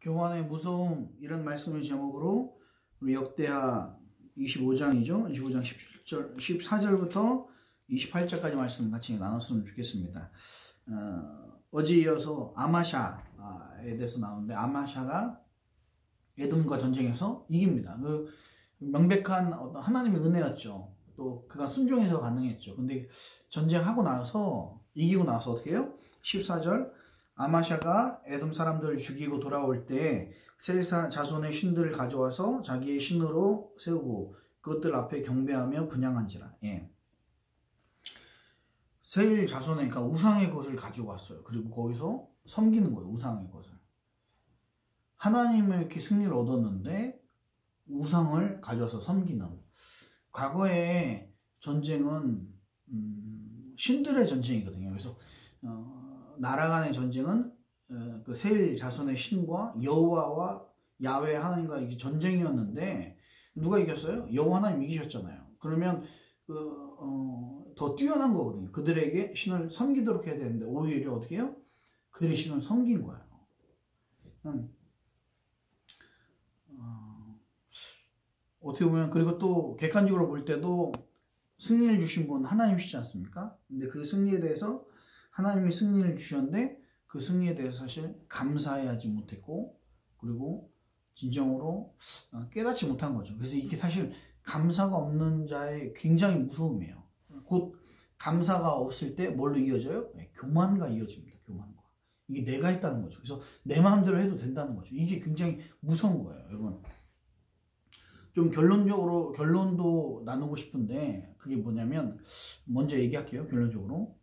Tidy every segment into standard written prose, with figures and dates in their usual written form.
교만의 무서움 이런 말씀의 제목으로 우리 역대하 25장이죠. 25장 14절부터 28절까지 말씀 같이 나눴으면 좋겠습니다. 어제 이어서 아마샤에 대해서 나오는데 아마샤가 에돔과 전쟁에서 이깁니다. 그 명백한 어떤 하나님의 은혜였죠. 또 그가 순종해서 가능했죠. 근데 전쟁하고 나서 이기고 나서 어떻게 해요? 14절 아마샤가 에돔 사람들을 죽이고 돌아올 때 셀 자손의 신들을 가져와서 자기의 신으로 세우고 그것들 앞에 경배하며 분향한지라. 셀 자손의 그러니까 우상의 것을 가지고 왔어요. 그리고 거기서 섬기는 거예요. 우상의 것을. 하나님을 이렇게 승리를 얻었는데 우상을 가져와서 섬기는. 과거의 전쟁은 신들의 전쟁이거든요. 그래서 나라 간의 전쟁은 그 셀 자손의 신과 여호와와 야훼 하나님과 이게 전쟁이었는데 누가 이겼어요? 여호와 하나님 이기셨잖아요. 그러면 더 뛰어난 거거든요. 그들에게 신을 섬기도록 해야 되는데 오히려 어떻게 해요? 그들의 신을 섬긴 거예요. 어떻게 보면 그리고 또 객관적으로 볼 때도 승리를 주신 분 하나님이시지 않습니까? 근데 그 승리에 대해서 하나님이 승리를 주셨는데 그 승리에 대해서 사실 감사해하지 못했고 그리고 진정으로 깨닫지 못한 거죠. 그래서 이게 사실 감사가 없는 자의 굉장히 무서움이에요. 곧 감사가 없을 때 뭘로 이어져요? 교만과 이어집니다. 교만과. 이게 내가 했다는 거죠. 그래서 내 마음대로 해도 된다는 거죠. 이게 굉장히 무서운 거예요, 여러분. 좀 결론도 나누고 싶은데 그게 뭐냐면 먼저 얘기할게요. 결론적으로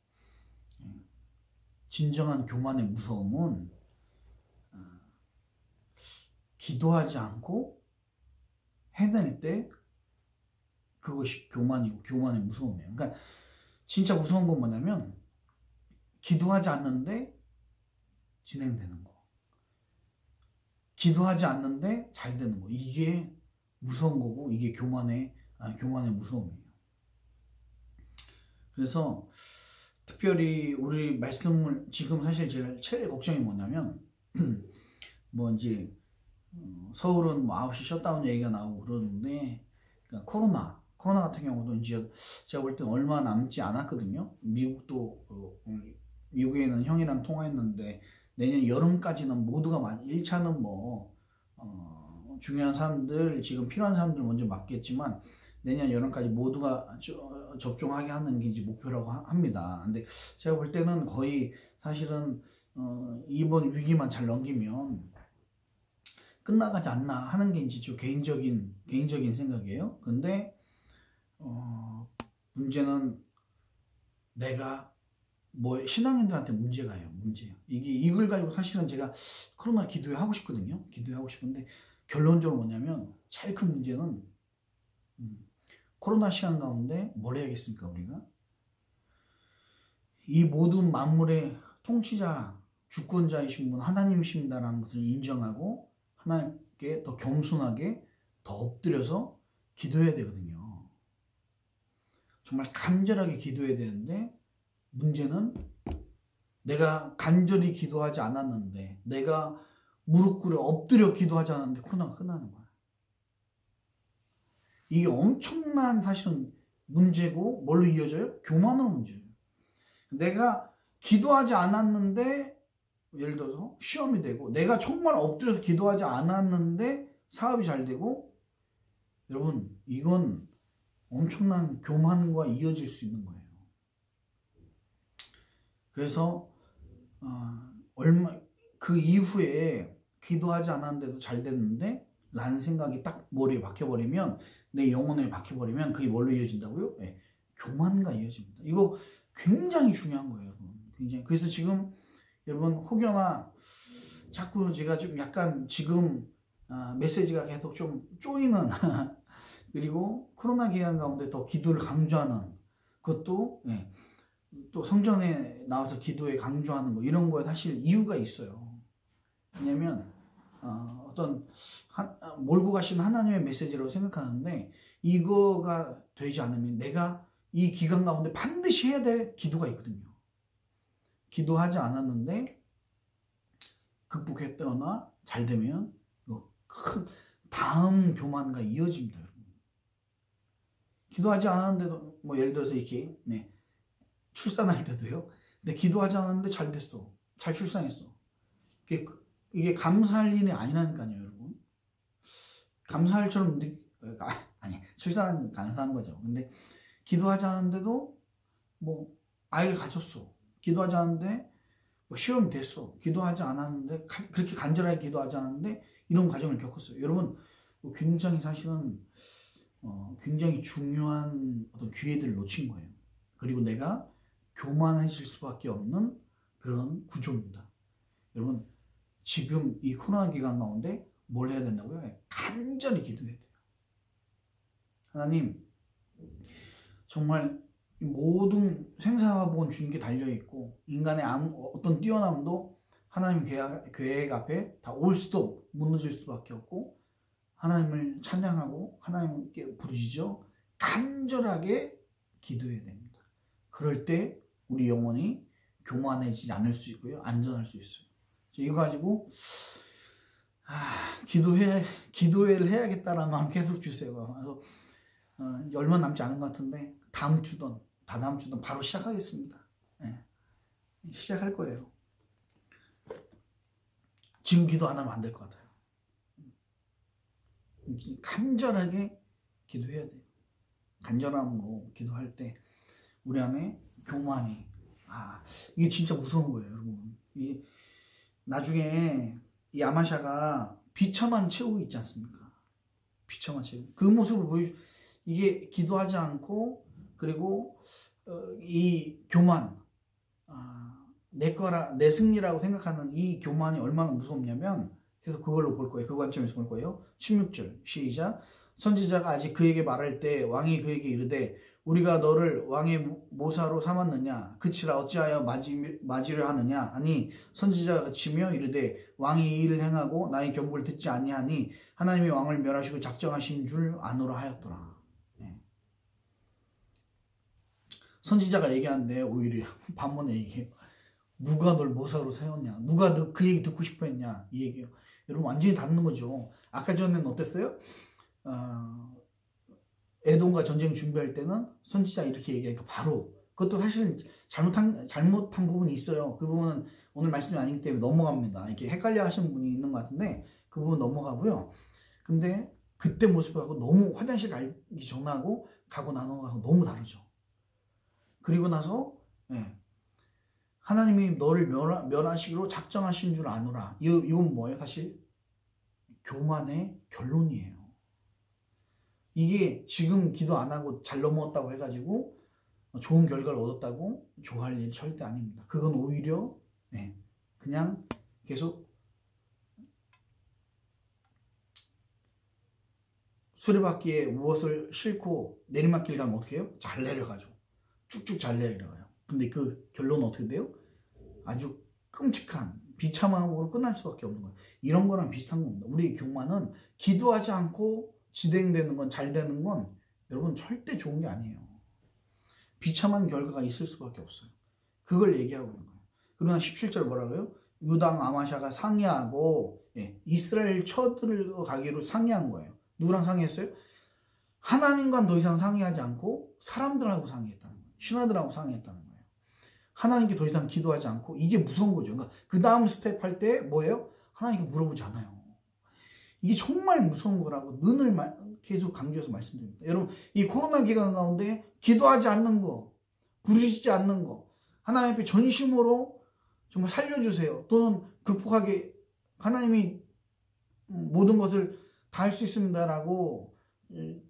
진정한 교만의 무서움은 기도하지 않고 해낼 때 그것이 교만이고 교만의 무서움이에요. 그러니까 진짜 무서운 건 뭐냐면 기도하지 않는데 진행되는 거, 기도하지 않는데 잘 되는 거, 이게 무서운 거고 이게 교만의 무서움이에요. 그래서 특별히 우리 말씀을 지금 사실 제일 걱정이 뭐냐면 뭐 이제 서울은 뭐 9시 셧다운 얘기가 나오고 그러는데 그러니까 코로나 같은 경우도 이제 제가 볼 때는 얼마 남지 않았거든요. 미국에는 형이랑 통화했는데 내년 여름까지는 모두가 1차는 뭐 중요한 사람들, 지금 필요한 사람들 먼저 맞겠지만 내년 여름까지 모두가 접종하게 하는 게 이제 목표라고 합니다. 근데 제가 볼 때는 거의 사실은 이번 위기만 잘 넘기면 끝나가지 않나 하는 게 이제 좀 개인적인 생각이에요. 근데 문제는 내가 뭐 신앙인들한테 문제예요. 이걸 가지고 사실은 제가 코로나 기도하고 싶거든요. 기도하고 싶은데 결론적으로 뭐냐면 제일 큰 문제는 코로나 시간 가운데 뭘 해야겠습니까? 우리가 이 모든 만물의 통치자, 주권자이신 분 하나님이십니다라는 것을 인정하고 하나님께 더 겸손하게 더 엎드려서 기도해야 되거든요. 정말 간절하게 기도해야 되는데 문제는 내가 간절히 기도하지 않았는데 내가 무릎 꿇어 엎드려 기도하지 않았는데 코로나가 끝나는 거야. 이게 엄청난 사실은 문제고 뭘로 이어져요? 교만으로 문제예요. 내가 기도하지 않았는데 예를 들어서 시험이 되고 내가 정말 엎드려서 기도하지 않았는데 사업이 잘 되고 여러분 이건 엄청난 교만과 이어질 수 있는 거예요. 그래서 그 이후에 기도하지 않았는데도 잘 됐는데 라는 생각이 딱 머리에 박혀버리면 내 영혼에 박혀버리면 그게 뭘로 이어진다고요? 교만과 이어집니다. 이거 굉장히 중요한 거예요, 여러분. 굉장히. 그래서 지금 여러분 혹여나 자꾸 제가 좀 약간 지금 메시지가 계속 좀 쪼이는 그리고 코로나 기간 가운데 더 기도를 강조하는 그것도 또 성전에 나와서 기도에 강조하는 거 이런 거에 사실 이유가 있어요. 왜냐면 어떤 몰고 가신 하나님의 메시지라고 생각하는데 이거가 되지 않으면 내가 이 기간 가운데 반드시 해야 될 기도가 있거든요. 기도하지 않았는데 극복했거나 잘 되면 큰 다음 교만과 이어집니다. 여러분. 기도하지 않았는데도 뭐 예를 들어서 이렇게 출산할 때도요. 근데 기도하지 않았는데 잘 됐어. 잘 출산했어. 이게 감사할 일이 아니라니까요, 여러분. 감사할처럼 아니 출산은 감사한 거죠. 근데 기도하지 않았는데도 뭐 아이를 가졌어. 기도하지 않았는데 뭐 시험이 됐어. 기도하지 않았는데 그렇게 간절하게 기도하지 않았는데 이런 과정을 겪었어요. 여러분 굉장히 사실은 굉장히 중요한 어떤 기회들을 놓친 거예요. 그리고 내가 교만해질 수밖에 없는 그런 구조입니다. 여러분 지금 이 코로나 기간 가운데 뭘 해야 된다고요? 간절히 기도해야 돼요. 하나님 정말 모든 생사화복은 주님께 달려있고 인간의 어떤 뛰어남도 하나님 계획 앞에 다 올 수도 무너질 수밖에 없고 하나님을 찬양하고 하나님께 부르짖어 간절하게 기도해야 됩니다. 그럴 때 우리 영혼이 교만해지지 않을 수 있고요. 안전할 수 있어요. 이거 가지고 기도회를 해야겠다라는 마음 계속 주세요. 그래서 이제 얼마 남지 않은 것 같은데 다다음 주든 바로 시작하겠습니다. 시작할 거예요. 지금 기도 안 하면 안 될 것 같아요. 간절하게 기도해야 돼요. 간절함으로 기도할 때 우리 안에 교만이 이게 진짜 무서운 거예요, 여러분. 이게 나중에 이 아마샤가 비참한 채우고 있지 않습니까? 비참한 채우. 그 모습을 이게 기도하지 않고 그리고 이 교만, 내 승리라고 생각하는 이 교만이 얼마나 무섭냐면 그래서 그걸로 볼 거예요. 그 관점에서 볼 거예요. 16절 시작. 선지자가 아직 그에게 말할 때 왕이 그에게 이르되 우리가 너를 왕의 모사로 삼았느냐 그치라 어찌하여 맞으려 하느냐 아니 선지자가 그치며 이르되 왕이 이 일을 행하고 나의 경고를 듣지 아니하니 하나님이 왕을 멸하시고 작정하신 줄 아노라 하였더라. 선지자가 얘기하는데 오히려 반문에 얘기해요. 누가 널 모사로 세웠냐? 누가 그 얘기 듣고 싶어 했냐? 이 얘기예요. 여러분 완전히 다른 거죠. 아까 전에는 어땠어요? 에돔과 전쟁 준비할 때는 선지자 이렇게 얘기하니까 바로 그것도 사실 잘못한 부분이 있어요. 그 부분은 오늘 말씀이 아니기 때문에 넘어갑니다. 이렇게 헷갈려 하시는 분이 있는 것 같은데 그 부분 넘어가고요. 근데 그때 모습하고 너무 화장실 가기 전하고 가고 나서하고 너무 다르죠. 그리고 나서 하나님이 너를 멸하시기로 작정하신 줄 아노라. 이건 뭐예요? 사실 교만의 결론이에요. 이게 지금 기도 안 하고 잘 넘어갔다고 해가지고 좋은 결과를 얻었다고 좋아할 일 절대 아닙니다. 그건 오히려 그냥 계속 수레바퀴에 무엇을 싣고 내리막길 가면 어떻게 해요? 잘 내려가죠. 쭉쭉 잘 내려가요. 근데 그 결론은 어떻게 돼요? 아주 끔찍한 비참함으로 끝날 수밖에 없는 거예요. 이런 거랑 비슷한 겁니다. 우리 교만은 기도하지 않고 진행되는 건 잘 되는 건 여러분 절대 좋은 게 아니에요. 비참한 결과가 있을 수밖에 없어요. 그걸 얘기하고 있는 거예요. 그러나 17절 뭐라고요? 유당 아마샤가 상의하고 이스라엘 쳐들어가기로 상의한 거예요. 누구랑 상의했어요? 하나님과는 더 이상 상의하지 않고 사람들하고 상의했다는 거예요. 신하들하고 상의했다는 거예요. 하나님께 더 이상 기도하지 않고 이게 무서운 거죠. 그러니까 그 다음 스텝 할 때 뭐예요? 하나님께 물어보지 않아요. 이게 정말 무서운 거라고 늘 계속 강조해서 말씀드립니다. 여러분 이 코로나 기간 가운데 기도하지 않는 거, 부르짖지 않는 거, 하나님 앞에 전심으로 정말 살려주세요. 또는 극복하게 하나님이 모든 것을 다 할 수 있습니다라고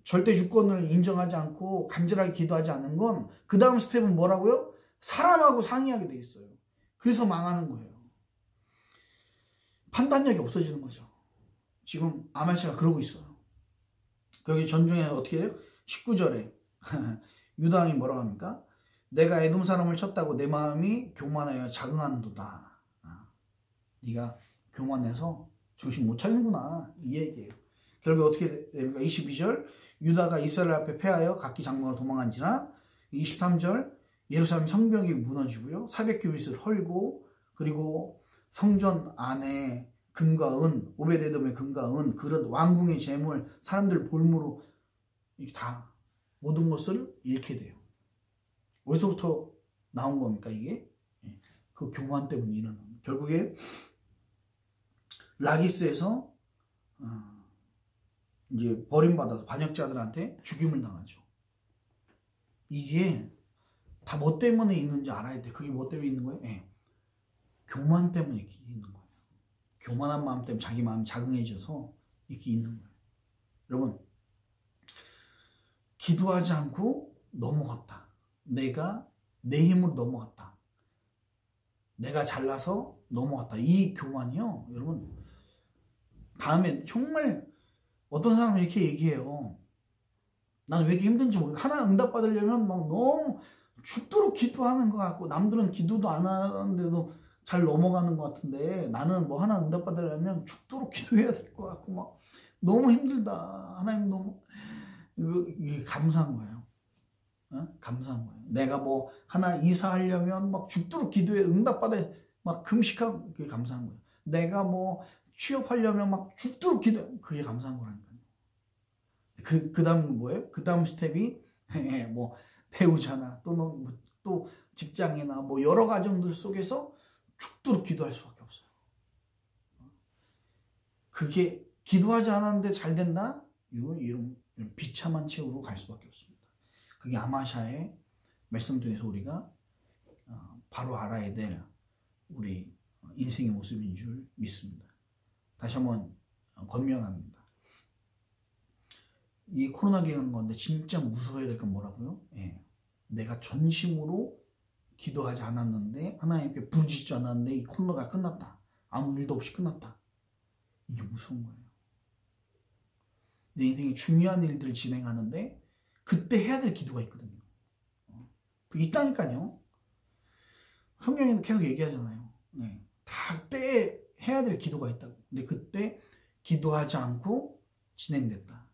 절대 주권을 인정하지 않고 간절하게 기도하지 않는 건 그 다음 스텝은 뭐라고요? 사람하고 상의하게 돼 있어요. 그래서 망하는 거예요. 판단력이 없어지는 거죠. 지금 아마시아가 그러고 있어요. 여기 전중에 어떻게 해요? 19절에 유다왕이 뭐라고 합니까? 내가 에돔 사람을 쳤다고 내 마음이 교만하여 자긍하는도다. 네가 교만해서 정신 못 차리는구나. 이 얘기예요. 결국 어떻게 됩니까? 22절 유다가 이스라엘 앞에 패하여 각기 장막으로 도망한지라. 23절 예루살렘 성벽이 무너지고요. 400규빗을 헐고 그리고 성전 안에 금과 은, 오베데돔의 금과 은, 그릇, 왕궁의 재물, 사람들 볼모로 이게 다 모든 것을 잃게 돼요. 어디서부터 나온 겁니까 이게? 그 교만 때문에 일어나는 거예요. 결국에 라기스에서 이제 버림받아서 반역자들한테 죽임을 당하죠. 이게 다 뭐 때문에 있는지 알아야 돼. 그게 뭐 때문에 있는 거예요? 교만 때문에 이렇게 있는 거예요. 교만한 마음 때문에 자기 마음이 자긍해져서 이렇게 있는 거예요. 여러분, 기도하지 않고 넘어갔다. 내가 내 힘으로 넘어갔다. 내가 잘나서 넘어갔다. 이 교만이요. 여러분, 다음에 정말 어떤 사람은 이렇게 얘기해요. 난 왜 이렇게 힘든지 모르겠어. 하나 응답받으려면 막 너무 죽도록 기도하는 것 같고, 남들은 기도도 안 하는데도 잘 넘어가는 것 같은데, 나는 뭐 하나 응답받으려면 죽도록 기도해야 될 것 같고, 막 너무 힘들다. 하나님 너무, 이게 감사한 거예요. 감사한 거예요. 내가 뭐 하나 이사하려면 막 죽도록 기도해 응답받아 막 금식하고, 그게 감사한 거예요. 내가 뭐 취업하려면 막 죽도록 기도해, 그게 감사한 거라니까요. 그 다음 뭐예요? 그 다음 스텝이 뭐 배우자나 또는 또 직장이나 뭐 여러 가정들 속에서 죽도록 기도할 수밖에 없어요. 그게 기도하지 않았는데 잘 된다? 이런 비참한 채우로 갈 수밖에 없습니다. 그게 아마샤의 말씀 통해서 우리가 바로 알아야 될 우리 인생의 모습인 줄 믿습니다. 다시 한번 권면합니다. 이 코로나 기간 건데 진짜 무서워야 될 건 뭐라고요? 내가 전심으로 기도하지 않았는데, 하나님께 부르짖지 않았는데 이 코로나가 끝났다. 아무 일도 없이 끝났다. 이게 무서운 거예요. 내 인생에 중요한 일들을 진행하는데 그때 해야 될 기도가 있거든요. 있다니까요. 성경에는 계속 얘기하잖아요. 다 때 해야 될 기도가 있다고. 근데 그때 기도하지 않고 진행됐다.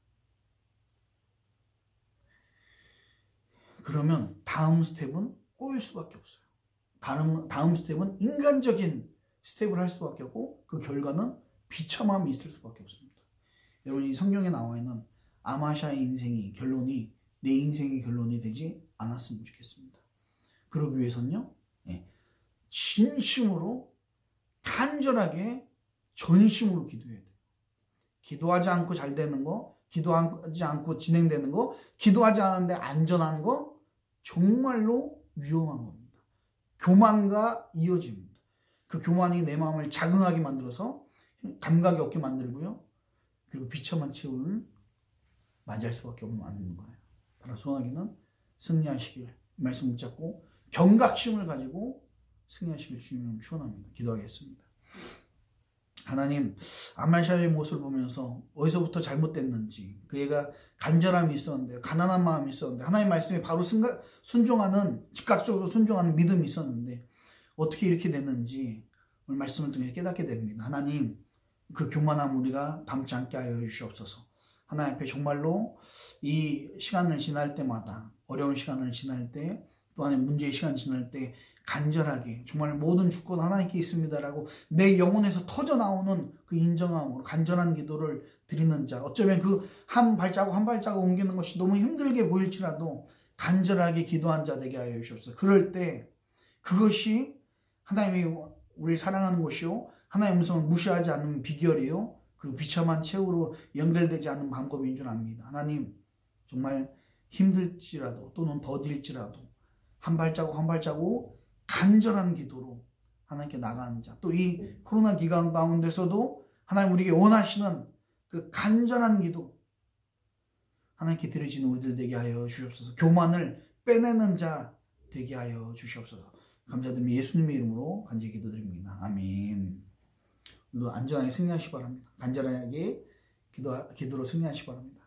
그러면 다음 스텝은 꼬일 수밖에 없어요. 다음 스텝은 인간적인 스텝을 할 수밖에 없고, 그 결과는 비참함이 있을 수밖에 없습니다. 여러분, 이 성경에 나와 있는 아마샤의 인생이 결론이 내 인생의 결론이 되지 않았으면 좋겠습니다. 그러기 위해서는요, 진심으로 간절하게 전심으로 기도해야 돼요. 기도하지 않고 잘 되는 거, 기도하지 않고 진행되는 거, 기도하지 않았는데 안전한 거, 정말로 위험한 겁니다. 교만과 이어집니다. 그 교만이 내 마음을 자긍하게 만들어서 감각이 없게 만들고요. 그리고 비참한 최후를 맞이할 수밖에 없는 거예요. 바로 소원하기는 승리하시길 말씀 붙잡고 경각심을 가지고 승리하시길 주님을 축원합니다. 기도하겠습니다. 하나님, 아마샤의 모습을 보면서 어디서부터 잘못됐는지, 그 애가 간절함이 있었는데, 가난한 마음이 있었는데, 하나님 말씀에 바로 순종하는, 즉각적으로 순종하는 믿음이 있었는데 어떻게 이렇게 됐는지 오늘 말씀을 통해 깨닫게 됩니다. 하나님, 그 교만함 우리가 담지 않게 하여 주시옵소서. 하나님 앞에 정말로 이 시간을 지날 때마다, 어려운 시간을 지날 때, 또한 문제의 시간 지날 때 간절하게 정말 모든 주권 하나님께 있습니다라고 내 영혼에서 터져 나오는 그 인정함으로 간절한 기도를 드리는 자, 어쩌면 그 한 발자국 한 발자국 옮기는 것이 너무 힘들게 보일지라도 간절하게 기도한 자 되게 하여 주옵소서. 그럴 때 그것이 하나님이 우리를 사랑하는 것이요, 하나님의 음성을 무시하지 않는 비결이요, 그리고 비참한 최후로 연결되지 않는 방법인 줄 압니다. 하나님, 정말 힘들지라도 또는 더딜지라도 한 발자국 한 발자국 간절한 기도로 하나님께 나가는 자, 또 이 코로나 기간 가운데서도 하나님 우리에게 원하시는 그 간절한 기도 하나님께 드려지는 우리들 되게 하여 주시옵소서. 교만을 빼내는 자 되게 하여 주시옵소서. 감사드리며 예수님의 이름으로 간절히 기도드립니다. 아멘. 오늘도 안전하게 승리하시기 바랍니다. 간절하게 기도로 승리하시기 바랍니다.